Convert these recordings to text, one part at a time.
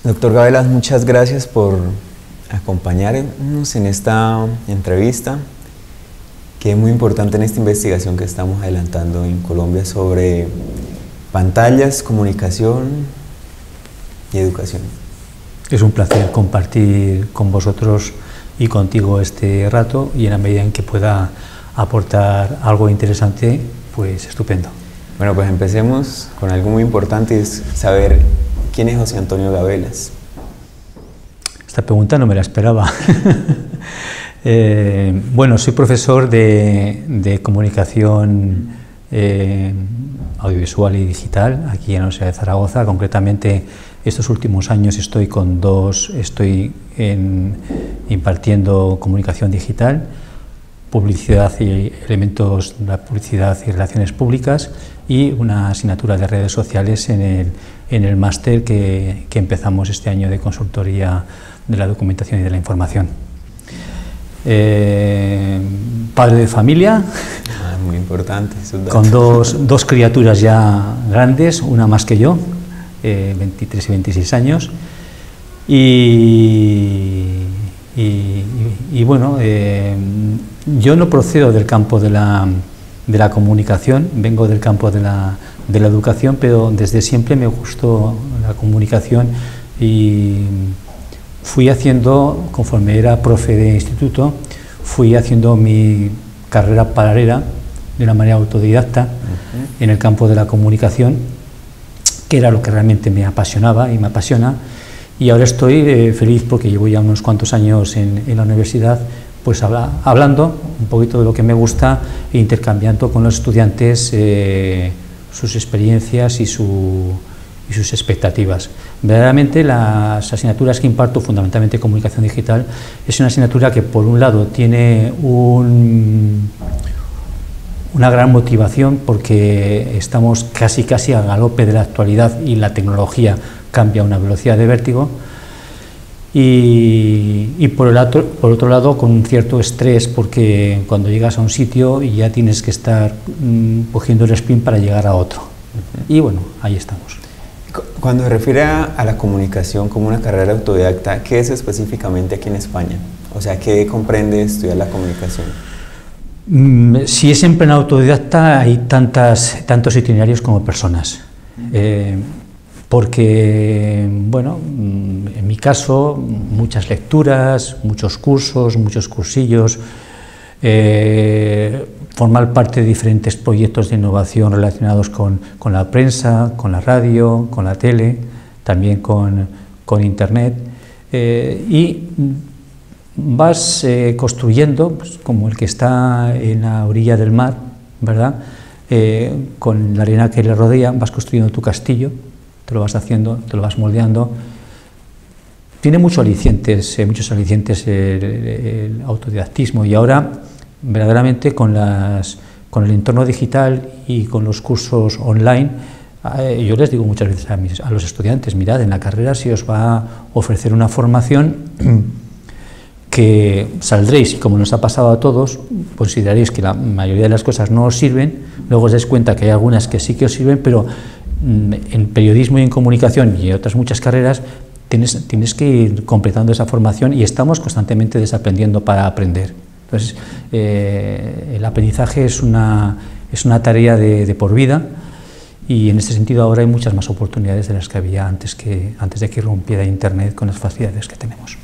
Doctor Gabelas, muchas gracias por acompañarnos en esta entrevista, que es muy importante en esta investigación que estamos adelantando en Colombia sobre pantallas, comunicación y educación. Es un placer compartir con vosotros y contigo este rato, y en la medida en que pueda aportar algo interesante, pues estupendo. Bueno, pues empecemos con algo muy importante, es saber quién es José Antonio Gabelas. Esta pregunta no me la esperaba. Bueno, soy profesor de comunicación audiovisual y digital aquí en la Universidad de Zaragoza. Concretamente, estos últimos años estoy impartiendo comunicación digital, publicidad y elementos de la publicidad y relaciones públicas, y una asignatura de redes sociales en el máster que empezamos este año de consultoría de la documentación y de la información. Padre de familia, muy importante, con dos criaturas ya grandes, una más que yo, 23 y 26 años, y bueno, yo no procedo del campo de la comunicación, vengo del campo de la educación, pero desde siempre me gustó la comunicación y fui haciendo, conforme era profe de instituto, fui haciendo mi carrera paralela de una manera autodidacta en el campo de la comunicación, que era lo que realmente me apasionaba y me apasiona, y ahora estoy feliz porque llevo ya unos cuantos años en la universidad, pues hablando un poquito de lo que me gusta e intercambiando con los estudiantes sus experiencias y sus expectativas. Verdaderamente las asignaturas que imparto, fundamentalmente comunicación digital, es una asignatura que por un lado tiene una gran motivación porque estamos casi al galope de la actualidad y la tecnología cambia a una velocidad de vértigo, y por otro lado con un cierto estrés, porque cuando llegas a un sitio ya tienes que estar cogiendo el sprint para llegar a otro. Y bueno, ahí estamos. Cuando se refiere a la comunicación como una carrera autodidacta, ¿qué es específicamente aquí en España? O sea, ¿qué comprende estudiar la comunicación? Si es en plena autodidacta, hay tantos itinerarios como personas. Porque, bueno, en mi caso, muchas lecturas, muchos cursos, muchos cursillos, formar parte de diferentes proyectos de innovación relacionados con la prensa, con la radio, con la tele, también con internet, y vas construyendo, pues, como el que está en la orilla del mar, ¿verdad? Con la arena que le rodea, vas construyendo tu castillo, te lo vas haciendo, te lo vas moldeando. Tiene muchos alicientes el autodidactismo, y ahora verdaderamente con el entorno digital y con los cursos online, yo les digo muchas veces a los estudiantes: mirad, en la carrera se os va a ofrecer una formación que saldréis, y como nos ha pasado a todos, consideraréis que la mayoría de las cosas no os sirven, luego os dais cuenta que hay algunas que sí que os sirven, pero en periodismo y en comunicación y otras muchas carreras tienes que ir completando esa formación, y estamos constantemente desaprendiendo para aprender. Entonces, el aprendizaje es una tarea de por vida, y en este sentido ahora hay muchas más oportunidades de las que había antes de que irrumpiera Internet con las facilidades que tenemos.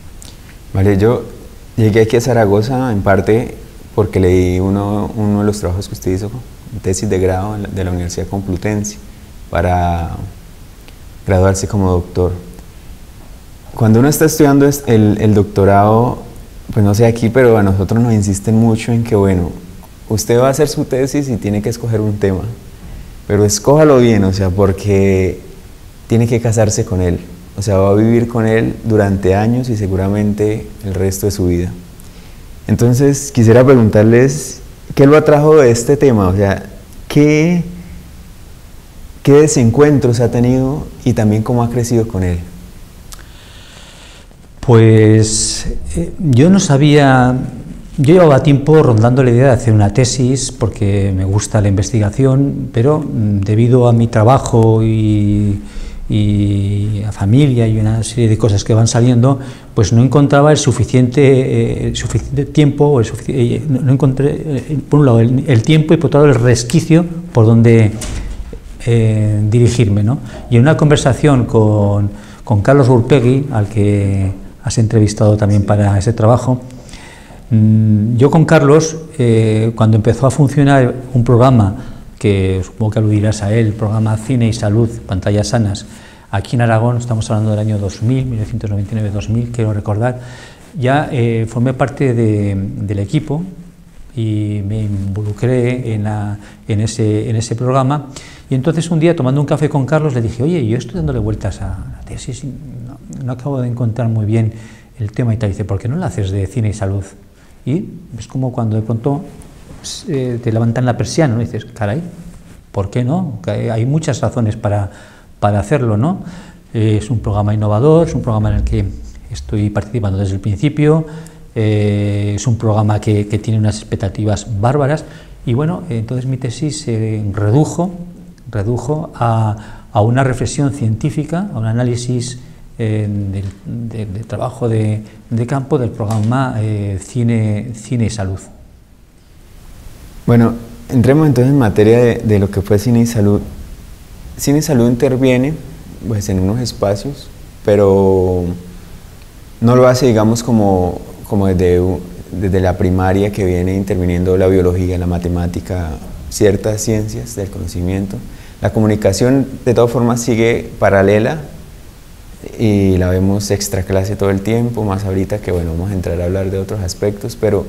Vale, yo llegué aquí a Zaragoza en parte porque leí uno de los trabajos que usted hizo, tesis de grado de la Universidad Complutense, para graduarse como doctor. Cuando uno está estudiando el doctorado, pues no sé aquí, pero a nosotros nos insisten mucho en que, bueno, usted va a hacer su tesis y tiene que escoger un tema, pero escójalo bien, o sea, porque tiene que casarse con él, o sea, va a vivir con él durante años y seguramente el resto de su vida. Entonces, quisiera preguntarles, ¿qué lo atrajo de este tema? O sea, ¿qué desencuentros ha tenido y también cómo ha crecido con él? Pues yo no sabía, yo llevaba tiempo rondando la idea de hacer una tesis porque me gusta la investigación, pero debido a mi trabajo y y a familia y una serie de cosas que van saliendo, pues no encontraba el suficiente tiempo, o no encontré, por un lado, el tiempo y por otro lado el resquicio por donde dirigirme, ¿no? Y en una conversación con Carlos Urpegui, al que has entrevistado también para ese trabajo, yo con Carlos, cuando empezó a funcionar un programa que supongo que aludirás a él, el programa Cine y Salud, Pantallas Sanas, aquí en Aragón, estamos hablando del año 2000, 1999-2000, quiero recordar, ya formé parte del equipo y me involucré en ese programa. Y entonces un día, tomando un café con Carlos, le dije, oye, yo estoy dándole vueltas a la tesis, no acabo de encontrar muy bien el tema y tal. Dice, ¿por qué no la haces de cine y salud? Y es como cuando de pronto te levantan la persiana, ¿no? Y dices, caray, ¿por qué no? Hay muchas razones para hacerlo, ¿no? Es un programa innovador, es un programa en el que estoy participando desde el principio, es un programa que tiene unas expectativas bárbaras y bueno, entonces mi tesis se redujo a una reflexión científica, a un análisis del trabajo de campo del programa Cine y Salud. Bueno, entremos entonces en materia de lo que fue Cine y Salud. Cine y Salud interviene pues, en unos espacios, pero no lo hace, digamos, como desde la primaria que viene interviniendo la biología, la matemática, ciertas ciencias del conocimiento. La comunicación, de todas formas, sigue paralela y la vemos extra clase todo el tiempo, más ahorita que, bueno, vamos a entrar a hablar de otros aspectos, pero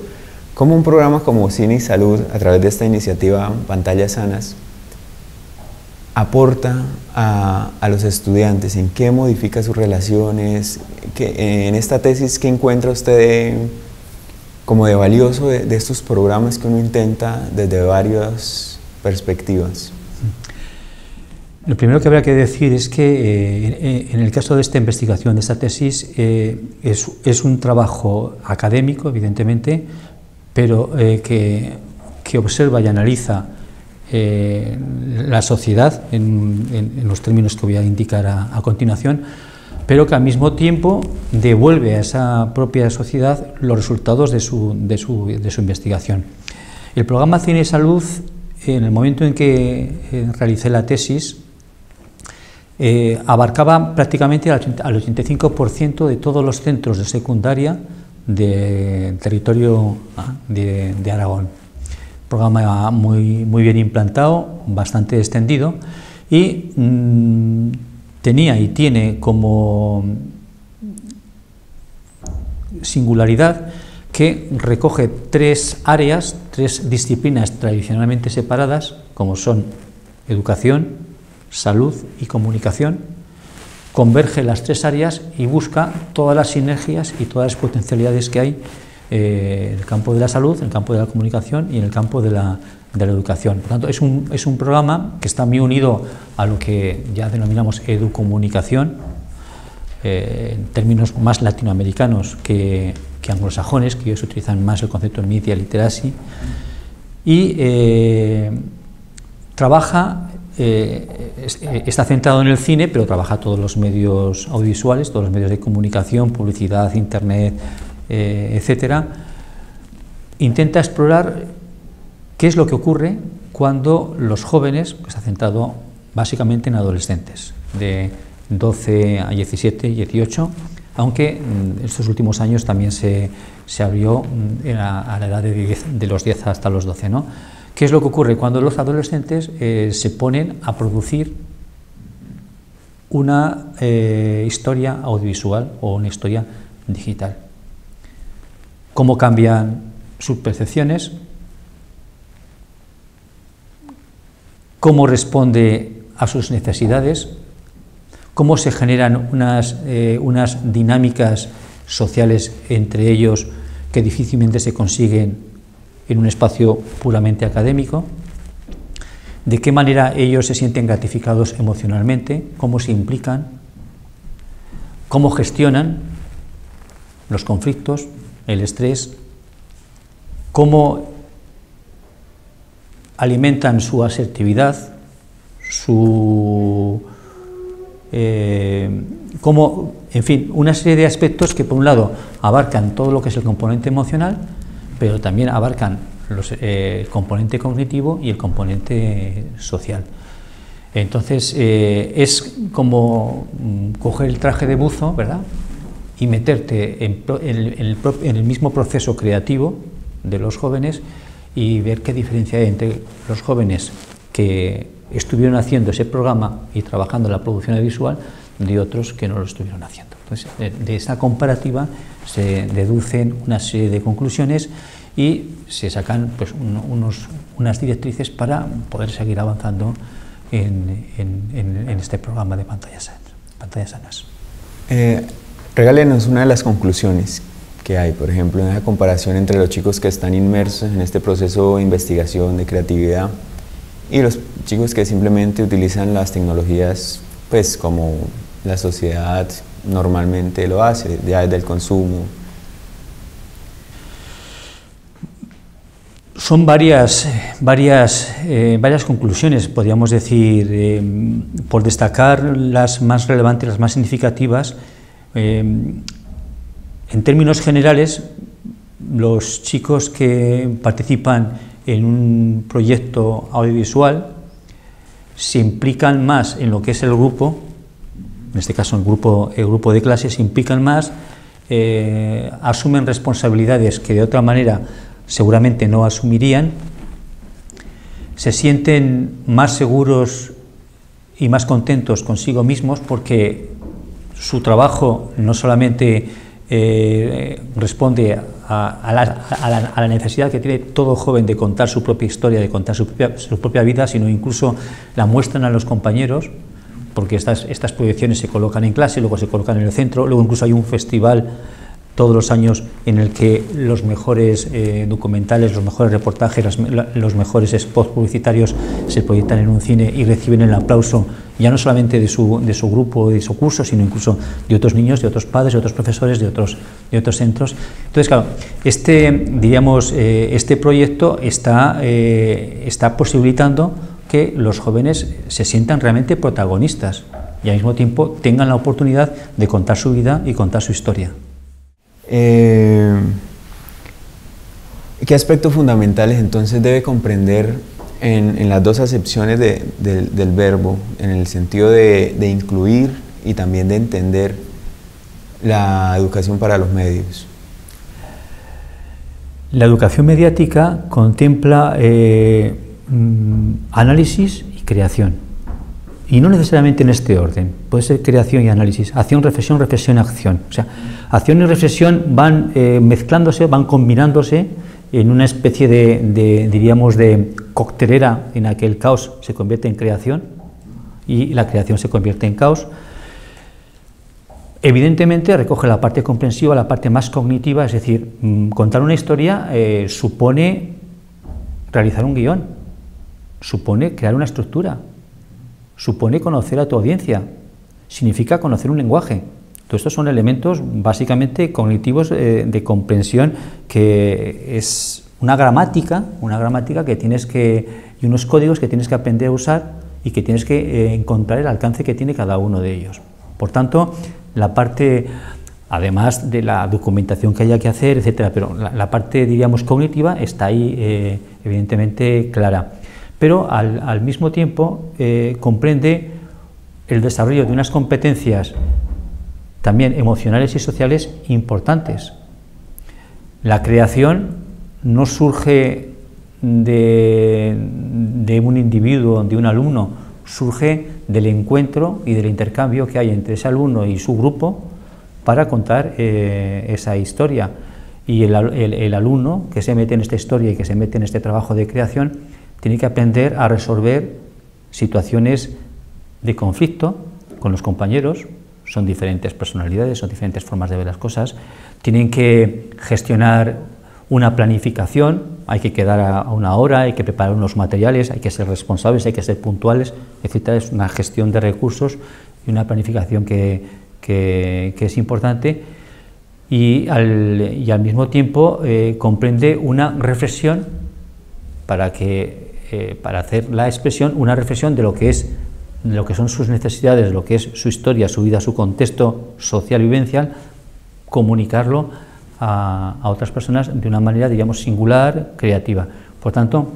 como un programa como Cine y Salud, a través de esta iniciativa Pantallas Sanas, aporta a los estudiantes, en qué modifica sus relaciones, en esta tesis, ¿qué encuentra usted como de valioso de estos programas que uno intenta desde varias perspectivas? Lo primero que habría que decir es que en el caso de esta investigación, de esta tesis, es un trabajo académico, evidentemente, pero que observa y analiza la sociedad en los términos que voy a indicar a continuación, pero que al mismo tiempo devuelve a esa propia sociedad los resultados de su investigación. El programa Cine y Salud, en el momento en que realicé la tesis, abarcaba prácticamente al 85% de todos los centros de secundaria del territorio de Aragón. Programa muy bien implantado, bastante extendido y tenía y tiene como singularidad que recoge tres disciplinas tradicionalmente separadas, como son educación, salud y comunicación, converge las tres áreas y busca todas las sinergias y todas las potencialidades que hay en el campo de la salud, en el campo de la comunicación y en el campo de la educación. Por tanto, es un programa que está muy unido a lo que ya denominamos educomunicación, en términos más latinoamericanos que anglosajones, que ellos utilizan más el concepto de media literacy, y está centrado en el cine, pero trabaja todos los medios audiovisuales, todos los medios de comunicación, publicidad, internet, etcétera. Intenta explorar qué es lo que ocurre cuando los jóvenes, que está centrado básicamente en adolescentes, de 12 a 17, 18, aunque en estos últimos años también se abrió a la edad de los 10 hasta los 12, ¿no? ¿Qué es lo que ocurre cuando los adolescentes se ponen a producir una historia audiovisual o una historia digital? ¿Cómo cambian sus percepciones? ¿Cómo responde a sus necesidades? ¿Cómo se generan unas dinámicas sociales entre ellos que difícilmente se consiguen en un espacio puramente académico? ¿De qué manera ellos se sienten gratificados emocionalmente? ¿Cómo se implican? ¿Cómo gestionan los conflictos, el estrés? ¿Cómo alimentan su asertividad, su como, en fin, una serie de aspectos que por un lado abarcan todo lo que es el componente emocional, pero también abarcan el componente cognitivo y el componente social. Entonces es como coger el traje de buzo, ¿verdad?, y meterte en el mismo proceso creativo de los jóvenes y ver qué diferencia hay entre los jóvenes que estuvieron haciendo ese programa y trabajando en la producción audiovisual de otros que no lo estuvieron haciendo. Entonces, de esa comparativa se deducen una serie de conclusiones y se sacan pues, unas directrices para poder seguir avanzando en este programa de pantallas sanas. Regálenos una de las conclusiones que hay, por ejemplo, en esa comparación entre los chicos que están inmersos en este proceso de investigación, de creatividad, y los chicos que simplemente utilizan las tecnologías pues como la sociedad normalmente lo hace, ya desde el consumo. Son varias conclusiones, podríamos decir, por destacar las más relevantes, las más significativas. En términos generales, los chicos que participan en un proyecto audiovisual se implican más en lo que es el grupo, en este caso el grupo de clase, se implican más, asumen responsabilidades que de otra manera seguramente no asumirían, se sienten más seguros y más contentos consigo mismos porque su trabajo no solamente responde a la necesidad que tiene todo joven de contar su propia historia, de contar su propia vida, sino incluso la muestran a los compañeros, porque estas proyecciones se colocan en clase, luego se colocan en el centro, luego incluso hay un festival todos los años en el que los mejores documentales, los mejores reportajes, los mejores spots publicitarios se proyectan en un cine y reciben el aplauso ya no solamente de su grupo, de su curso, sino incluso de otros niños, de otros padres, de otros profesores, de otros centros. Entonces, claro, este proyecto está posibilitando que los jóvenes se sientan realmente protagonistas y al mismo tiempo tengan la oportunidad de contar su vida y contar su historia. ¿Qué aspectos fundamentales entonces debe comprender en las dos acepciones del verbo, en el sentido de incluir y también de entender la educación para los medios? La educación mediática contempla análisis y creación. Y no necesariamente en este orden, puede ser creación y análisis, acción, reflexión, acción. O sea, acción y reflexión van mezclándose, van combinándose en una especie diríamos, de coctelera en la que el caos se convierte en creación y la creación se convierte en caos. Evidentemente recoge la parte comprensiva, la parte más cognitiva, es decir, contar una historia supone realizar un guión, supone crear una estructura, supone conocer a tu audiencia, significa conocer un lenguaje. Todos estos son elementos básicamente cognitivos de comprensión, que es una gramática que tienes y unos códigos que tienes que aprender a usar y que tienes que encontrar el alcance que tiene cada uno de ellos. Por tanto, la parte, además de la documentación que haya que hacer, etcétera, pero la parte, diríamos, cognitiva está ahí evidentemente clara. Pero al mismo tiempo comprende el desarrollo de unas competencias también emocionales y sociales importantes. La creación no surge de un individuo, de un alumno, surge del encuentro y del intercambio que hay entre ese alumno y su grupo para contar esa historia. Y el alumno que se mete en esta historia y que se mete en este trabajo de creación tiene que aprender a resolver situaciones de conflicto con los compañeros. Son diferentes personalidades, son diferentes formas de ver las cosas. Tienen que gestionar una planificación, hay que quedar a una hora, hay que preparar unos materiales, hay que ser responsables, hay que ser puntuales, etc. Es una gestión de recursos y una planificación que es importante, y al mismo tiempo comprende una reflexión para hacer la expresión, una reflexión de lo que es lo que son sus necesidades, lo que es su historia, su vida, su contexto social y vivencial, comunicarlo a otras personas de una manera, digamos, singular, creativa. Por tanto,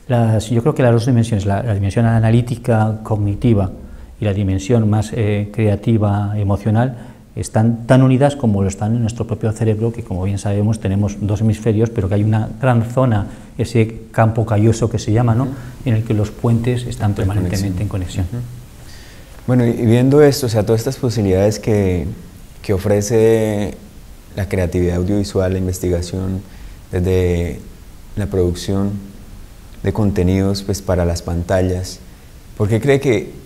yo creo que las dos dimensiones, la dimensión analítica, cognitiva, y la dimensión más creativa, emocional, están tan unidas como lo están en nuestro propio cerebro, que como bien sabemos tenemos dos hemisferios, pero que hay una gran zona, ese campo calloso que se llama, ¿no?, en el que los puentes están permanentemente en conexión. Bueno, y viendo esto, o sea, todas estas posibilidades que ofrece la creatividad audiovisual, la investigación, desde la producción de contenidos pues, para las pantallas, ¿por qué cree que,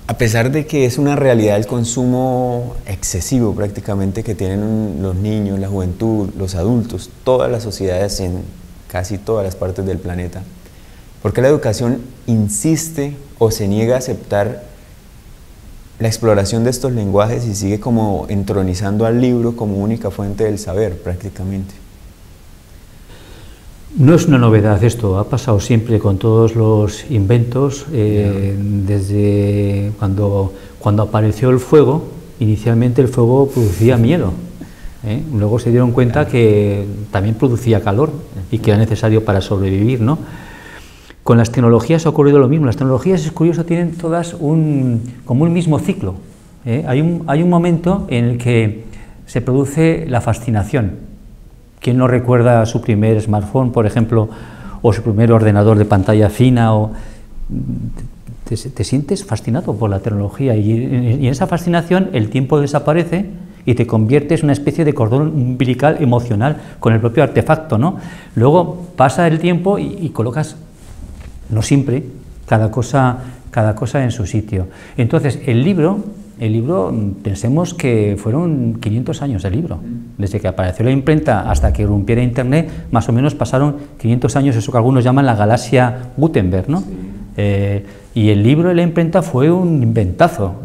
a pesar de que es una realidad el consumo excesivo prácticamente que tienen los niños, la juventud, los adultos, todas las sociedades en casi todas las partes del planeta, por qué la educación insiste o se niega a aceptar la exploración de estos lenguajes y sigue como entronizando al libro como única fuente del saber prácticamente? No es una novedad esto, ha pasado siempre con todos los inventos, desde cuando apareció el fuego. Inicialmente el fuego producía miedo, luego se dieron cuenta que también producía calor y que era necesario para sobrevivir, ¿no? Con las tecnologías ha ocurrido lo mismo. Las tecnologías, es curioso, tienen todas como un mismo ciclo, Hay un momento en el que se produce la fascinación. ¿Quién no recuerda su primer smartphone, por ejemplo, o su primer ordenador de pantalla fina? Te sientes fascinado por la tecnología y en esa fascinación el tiempo desaparece y te conviertes en una especie de cordón umbilical emocional con el propio artefacto, ¿no? Luego pasa el tiempo y colocas, no siempre, cada cosa en su sitio. Entonces, el libro, pensemos que fueron 500 años de libro. Desde que apareció la imprenta hasta que irrumpiera Internet, más o menos pasaron 500 años, eso que algunos llaman la galaxia Gutenberg, ¿no? Sí. Y el libro de la imprenta fue un inventazo,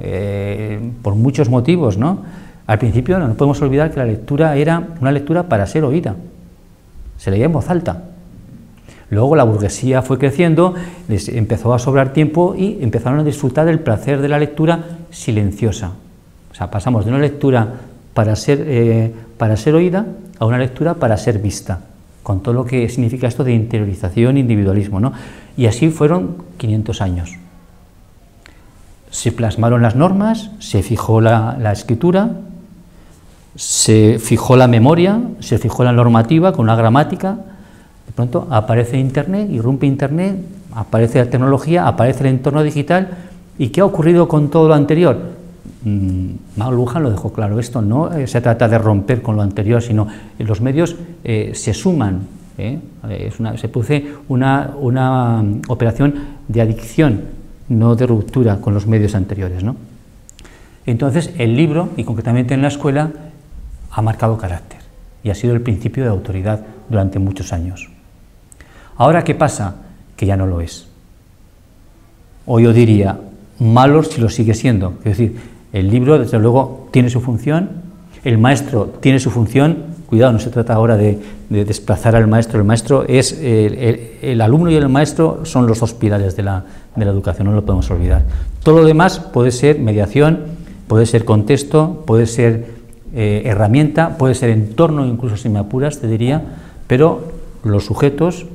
por muchos motivos, ¿no? Al principio no podemos olvidar que la lectura era una lectura para ser oída, se leía en voz alta. Luego la burguesía fue creciendo, les empezó a sobrar tiempo y empezaron a disfrutar del placer de la lectura silenciosa. O sea, pasamos de una lectura para ser oída a una lectura para ser vista, con todo lo que significa esto de interiorización e individualismo, ¿no? Y así fueron 500 años. Se plasmaron las normas, se fijó la escritura, se fijó la memoria, se fijó la normativa con una gramática. De pronto aparece Internet, irrumpe Internet, aparece la tecnología, aparece el entorno digital. ¿Y qué ha ocurrido con todo lo anterior? Mao Lujan lo dejó claro, esto no se trata de romper con lo anterior, sino los medios se suman, se produce una operación de adicción, no de ruptura con los medios anteriores, ¿no? Entonces el libro, y concretamente en la escuela, ha marcado carácter y ha sido el principio de autoridad durante muchos años. Ahora, ¿qué pasa? Que ya no lo es. O yo diría, malo si lo sigue siendo. Es decir, el libro, desde luego, tiene su función, el maestro tiene su función. Cuidado, no se trata ahora de desplazar al maestro. El maestro es, el alumno y el maestro son los dos pilares de la educación, no lo podemos olvidar. Todo lo demás puede ser mediación, puede ser contexto, puede ser herramienta, puede ser entorno, incluso si me apuras, te diría, pero los sujetos,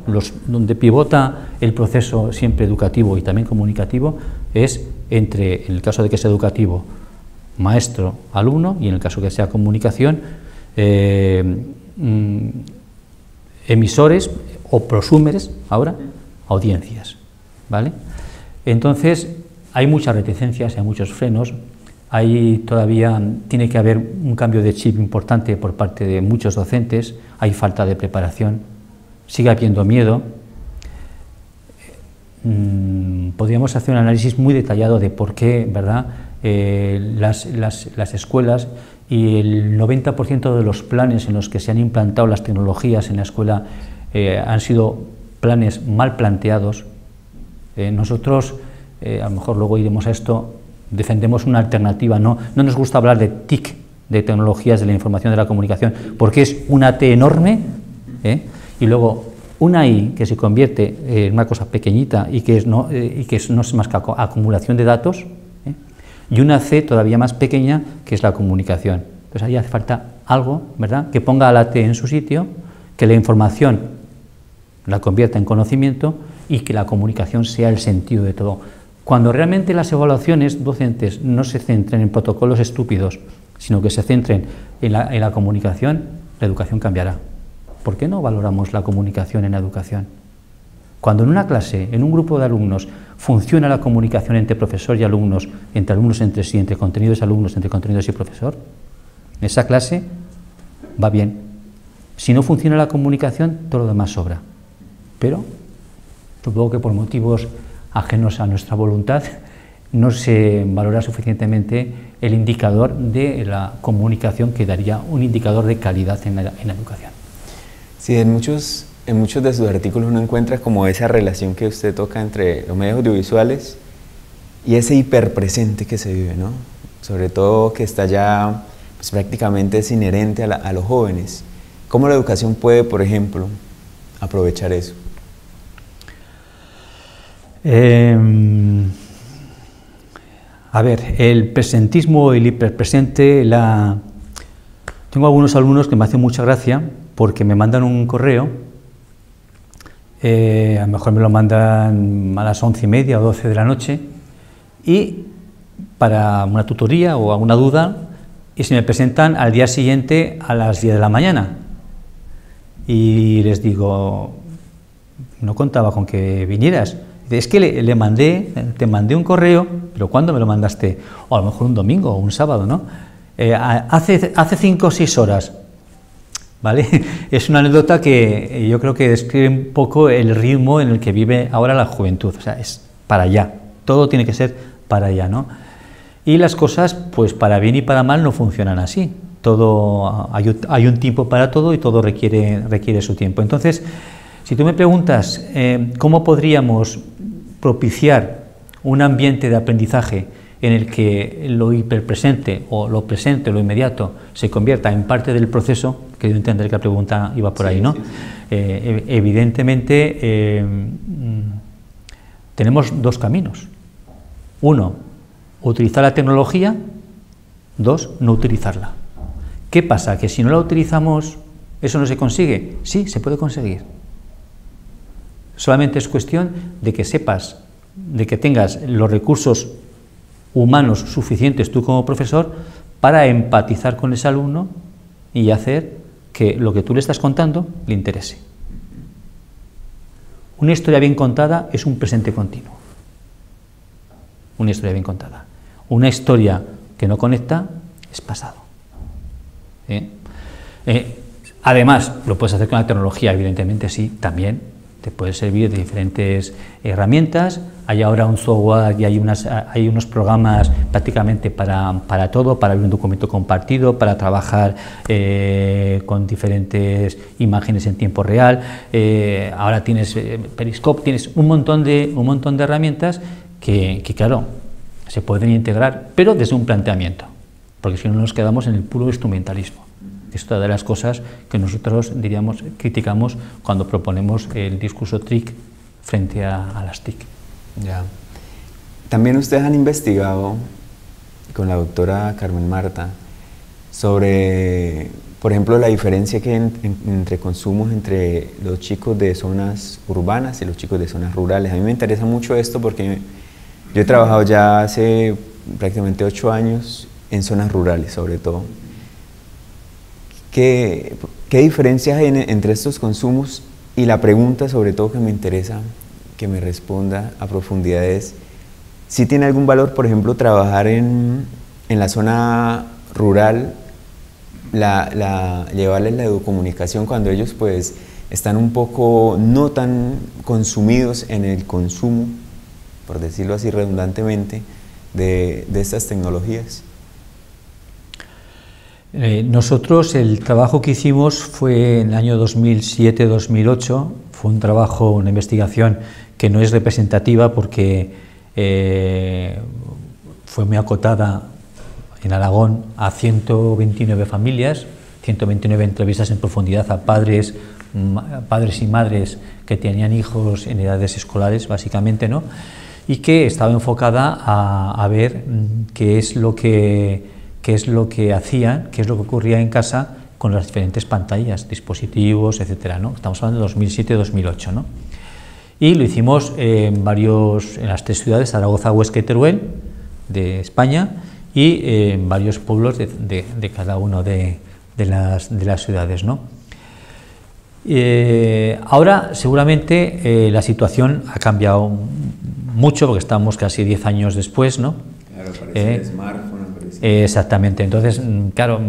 donde pivota el proceso siempre educativo y también comunicativo, es entre, en el caso de que sea educativo, maestro, alumno, y en el caso que sea comunicación, emisores o prosúmeres, ahora, audiencias, ¿vale? Entonces, hay muchas reticencias, hay muchos frenos, tiene que haber un cambio de chip importante por parte de muchos docentes, hay falta de preparación, sigue habiendo miedo. Podríamos hacer un análisis muy detallado de por qué, ¿verdad?, las escuelas y el 90% de los planes en los que se han implantado las tecnologías en la escuela han sido planes mal planteados. Nosotros, a lo mejor luego iremos a esto, defendemos una alternativa, no nos gusta hablar de TIC, de tecnologías de la información y de la comunicación, porque es una T enorme, y luego Una I que se convierte en una cosa pequeñita y que no es más que acumulación de datos, ¿eh? Y una C todavía más pequeña, que es la comunicación. Entonces ahí hace falta algo, ¿verdad?, que ponga a la T en su sitio, que la información la convierta en conocimiento y que la comunicación sea el sentido de todo. Cuando realmente las evaluaciones docentes no se centren en protocolos estúpidos, sino que se centren en la comunicación, la educación cambiará. ¿Por qué no valoramos la comunicación en la educación? Cuando en una clase, en un grupo de alumnos, funciona la comunicación entre profesor y alumnos entre sí, entre contenidos y alumnos, entre contenidos y profesor, esa clase va bien. Si no funciona la comunicación, todo lo demás sobra. Pero supongo que por motivos ajenos a nuestra voluntad no se valora suficientemente el indicador de la comunicación, que daría un indicador de calidad en la educación. Sí, en muchos de sus artículos uno encuentra como esa relación que usted toca entre los medios audiovisuales y ese hiperpresente que se vive, ¿no? Sobre todo que está ya, pues, prácticamente es inherente a los jóvenes. ¿Cómo la educación puede, por ejemplo, aprovechar eso? A ver, el presentismo y el hiperpresente, tengo algunos alumnos que me hacen mucha gracia porque me mandan un correo, a lo mejor me lo mandan a las 11:30 o 12 de la noche, y para una tutoría o alguna duda, y se me presentan al día siguiente a las 10 de la mañana. Y les digo, no contaba con que vinieras. Es que te mandé un correo, pero ¿cuándo me lo mandaste? O a lo mejor un domingo o un sábado, ¿no? Hace 5 o 6 horas, ¿vale? Es una anécdota que yo creo que describe un poco el ritmo en el que vive ahora la juventud. O sea, es para allá, todo tiene que ser para allá, ¿no? Y las cosas, pues para bien y para mal, no funcionan así. Hay un tiempo para todo y todo requiere su tiempo. Entonces, si tú me preguntas cómo podríamos propiciar un ambiente de aprendizaje en el que lo hiperpresente o lo presente, lo inmediato, se convierta en parte del proceso, que yo entender que la pregunta iba por ahí, ¿no? Sí. Evidentemente, tenemos dos caminos. Uno, utilizar la tecnología. Dos, no utilizarla. ¿Qué pasa? ¿Que si no la utilizamos, eso no se consigue? Sí, se puede conseguir. Solamente es cuestión de que sepas, de que tengas los recursos humanos suficientes tú como profesor para empatizar con ese alumno y hacer que lo que tú le estás contando le interese. Una historia bien contada es un presente continuo. Una historia bien contada. Una historia que no conecta es pasado. Además, lo puedes hacer con la tecnología, evidentemente sí, también. Te puede servir de diferentes herramientas. Hay ahora un software y hay unos programas prácticamente para todo, para ver un documento compartido, para trabajar con diferentes imágenes en tiempo real. Ahora tienes Periscope, tienes un montón de herramientas que claro, se pueden integrar, pero desde un planteamiento, porque si no nos quedamos en el puro instrumentalismo. Esto es de las cosas que nosotros criticamos cuando proponemos el discurso TRIC frente a las TIC. Ya. También ustedes han investigado con la doctora Carmen Marta sobre, por ejemplo, la diferencia que hay entre consumos entre los chicos de zonas urbanas y los chicos de zonas rurales. A mí me interesa mucho esto porque yo he trabajado ya hace prácticamente 8 años en zonas rurales, sobre todo. ¿Qué diferencias hay entre estos consumos? Y la pregunta sobre todo que me interesa que me responda a profundidad es si tiene algún valor, por ejemplo, trabajar en la zona rural, llevarles la educomunicación cuando ellos pues están un poco no tan consumidos en el consumo, por decirlo así redundantemente, de estas tecnologías. Nosotros el trabajo que hicimos fue en el año 2007-2008, fue un trabajo, una investigación que no es representativa porque fue muy acotada en Aragón a 129 familias, 129 entrevistas en profundidad a padres, padres y madres que tenían hijos en edades escolares, básicamente, ¿no? Y que estaba enfocada a ver qué es lo que hacían, qué es lo que ocurría en casa con las diferentes pantallas, dispositivos, etcétera, ¿no? Estamos hablando de 2007-2008, ¿no? Y lo hicimos en las 3 ciudades, Zaragoza, Huesca y Teruel, de España, y en varios pueblos de cada una de las ciudades, ¿no? Ahora seguramente la situación ha cambiado mucho, porque estamos casi 10 años después, ¿no? Claro, aparece el smartphone. Exactamente, entonces, claro,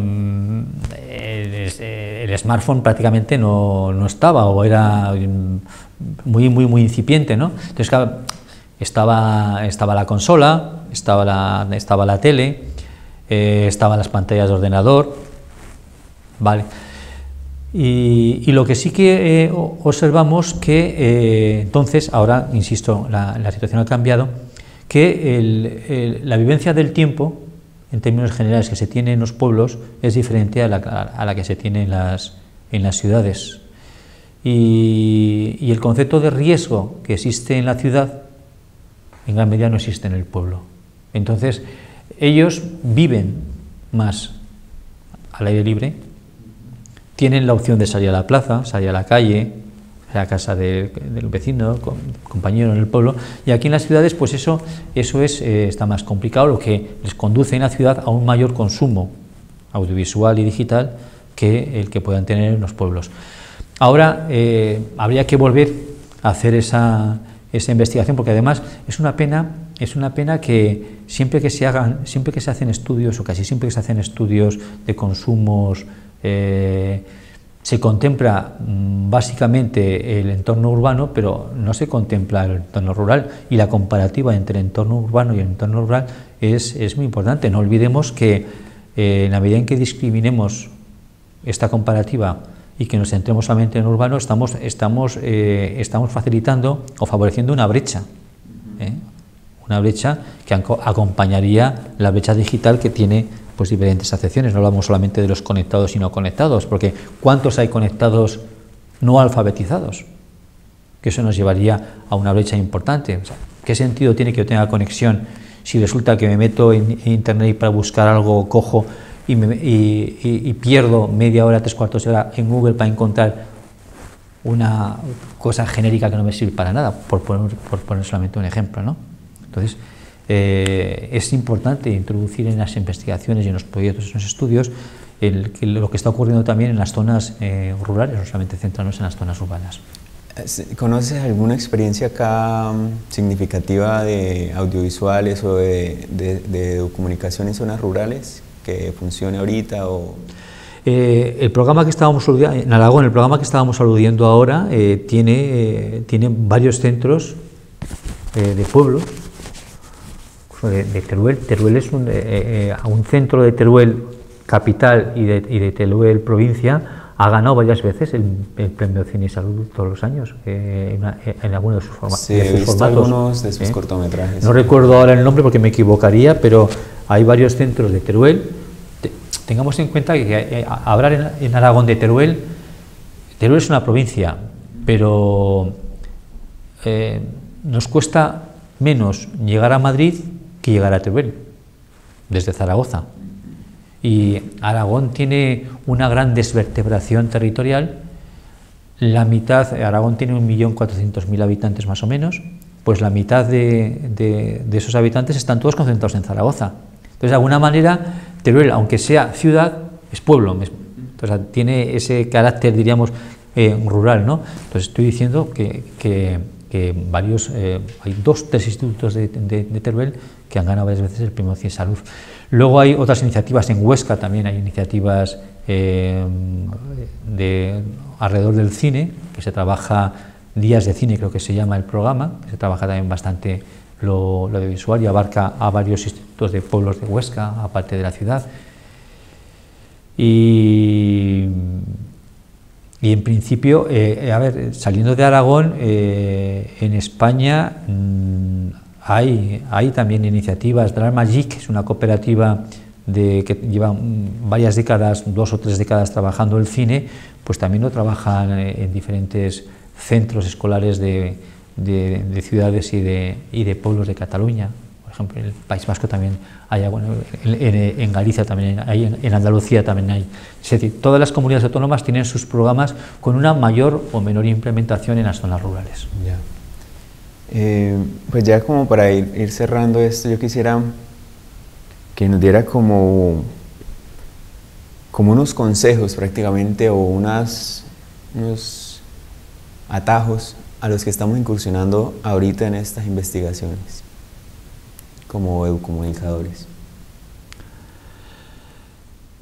el smartphone prácticamente no estaba, o era muy incipiente, ¿no? Entonces, claro, estaba la consola, estaba la tele, estaban las pantallas de ordenador, ¿vale? Y lo que sí que observamos que entonces, ahora, insisto, la situación ha cambiado, que la vivencia del tiempo, en términos generales, que se tiene en los pueblos, es diferente a la que se tiene en las ciudades. Y el concepto de riesgo que existe en la ciudad, en gran medida no existe en el pueblo. Entonces, ellos viven más al aire libre, tienen la opción de salir a la plaza, salir a la calle, a la casa del vecino, compañero en el pueblo, y aquí en las ciudades pues eso está más complicado, lo que les conduce en la ciudad a un mayor consumo audiovisual y digital que el que puedan tener en los pueblos. Ahora habría que volver a hacer esa investigación, porque además es una pena que siempre que se hacen estudios, o casi siempre que se hacen estudios de consumos, se contempla básicamente el entorno urbano, pero no se contempla el entorno rural, y la comparativa entre el entorno urbano y el entorno rural es muy importante. No olvidemos que en la medida en que discriminemos esta comparativa y que nos centremos solamente en urbano, estamos facilitando o favoreciendo una brecha, una brecha que acompañaría la brecha digital que tiene pues diferentes acepciones. No hablamos solamente de los conectados y no conectados, porque ¿cuántos hay conectados no alfabetizados? Que eso nos llevaría a una brecha importante. O sea, ¿qué sentido tiene que yo tenga conexión si resulta que me meto en internet y para buscar algo cojo y pierdo media hora, 3/4 de hora en Google para encontrar una cosa genérica que no me sirve para nada, por poner solamente un ejemplo, ¿no? Entonces, es importante introducir en las investigaciones y en los proyectos, en los estudios, lo que está ocurriendo también en las zonas rurales, no solamente centrarnos en las zonas urbanas. ¿Conoces alguna experiencia acá significativa de audiovisuales o de comunicación en zonas rurales que funcione ahorita? El programa que estábamos en Aragón, el programa que estábamos aludiendo ahora, tiene varios centros de pueblos. De Teruel. Teruel es un centro de Teruel capital y de Teruel provincia ha ganado varias veces el premio Cine y Salud todos los años en algunos de sus formatos. Sí, he visto algunos de sus cortometrajes. No recuerdo ahora el nombre porque me equivocaría, pero hay varios centros de Teruel. Tengamos en cuenta que hablar en Aragón de Teruel es una provincia, pero nos cuesta menos llegar a Madrid que llegar a Teruel, desde Zaragoza. Y Aragón tiene una gran desvertebración territorial. La mitad, Aragón tiene 1.400.000 habitantes más o menos, pues la mitad de esos habitantes están todos concentrados en Zaragoza. Entonces, de alguna manera, Teruel, aunque sea ciudad, es pueblo. Entonces, tiene ese carácter, diríamos, rural, ¿no? Entonces, estoy diciendo que varios, hay 2-3 institutos de Teruel que han ganado varias veces el premio Cine y Salud. Luego hay otras iniciativas en Huesca, también hay iniciativas alrededor del cine, que se trabaja días de cine, creo que se llama el programa, que se trabaja también bastante lo audiovisual y abarca a varios institutos de pueblos de Huesca, aparte de la ciudad. Y en principio, saliendo de Aragón, en España hay también iniciativas. Dramagic es una cooperativa que llevan varias décadas, 2 o 3 décadas trabajando el cine, pues también lo trabajan en diferentes centros escolares de ciudades y de pueblos de Cataluña. Por ejemplo, en el País Vasco también hay, bueno, en Galicia también hay, en Andalucía también hay. Es decir, todas las comunidades autónomas tienen sus programas con una mayor o menor implementación en las zonas rurales. Ya. Pues ya como para ir cerrando esto, yo quisiera que nos diera como unos consejos prácticamente, o unos atajos a los que estamos incursionando ahorita en estas investigaciones como educomunicadores.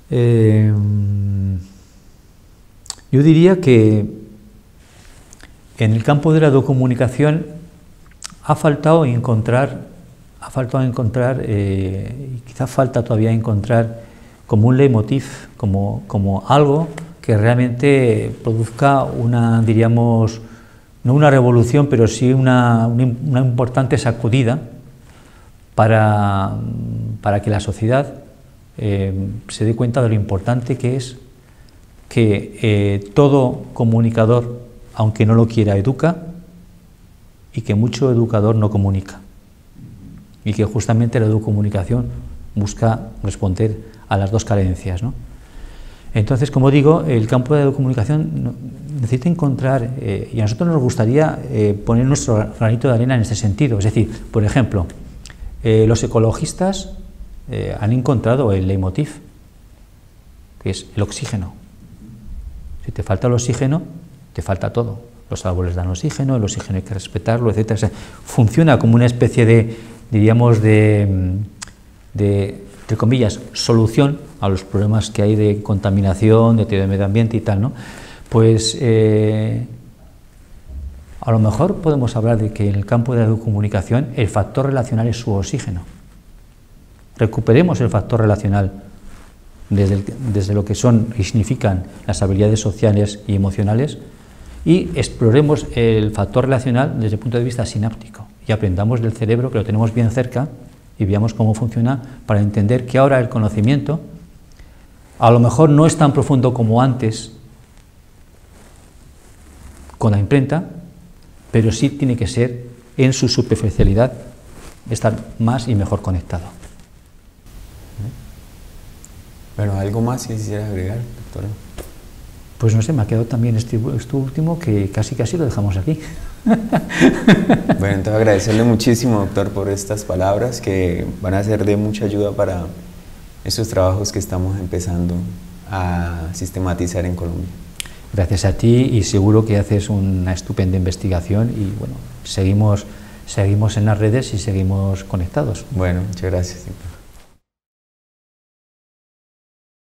Yo diría que en el campo de la educomunicación ha faltado encontrar, y quizá falta todavía encontrar como un leitmotiv, como algo que realmente produzca una, diríamos, no una revolución, pero sí una importante sacudida para que la sociedad se dé cuenta de lo importante que es que todo comunicador, aunque no lo quiera, educa, y que mucho educador no comunica, y que justamente la educomunicación busca responder a las dos carencias, ¿no? Entonces, como digo, el campo de la educomunicación necesita encontrar, y a nosotros nos gustaría poner nuestro granito de arena en ese sentido. Es decir, por ejemplo, los ecologistas han encontrado el leitmotiv, que es el oxígeno. Si te falta el oxígeno, te falta todo. Los árboles dan oxígeno, el oxígeno hay que respetarlo, etc. O sea, funciona como una especie de, diríamos, entre comillas, solución a los problemas que hay de contaminación, de medio ambiente y tal, ¿no? Pues a lo mejor podemos hablar de que en el campo de la educomunicación el factor relacional es su oxígeno. Recuperemos el factor relacional desde lo que son y significan las habilidades sociales y emocionales, y exploremos el factor relacional desde el punto de vista sináptico y aprendamos del cerebro, que lo tenemos bien cerca, y veamos cómo funciona, para entender que ahora el conocimiento a lo mejor no es tan profundo como antes con la imprenta, pero sí tiene que ser en su superficialidad, estar más y mejor conectado. Bueno, ¿algo más que quisiera agregar, doctora? Pues no sé, me ha quedado también este último, que casi lo dejamos aquí. Bueno, entonces agradecerle muchísimo, doctor, por estas palabras que van a ser de mucha ayuda para estos trabajos que estamos empezando a sistematizar en Colombia. Gracias a ti, y seguro que haces una estupenda investigación, y bueno, seguimos en las redes y seguimos conectados. Bueno, muchas gracias, doctor.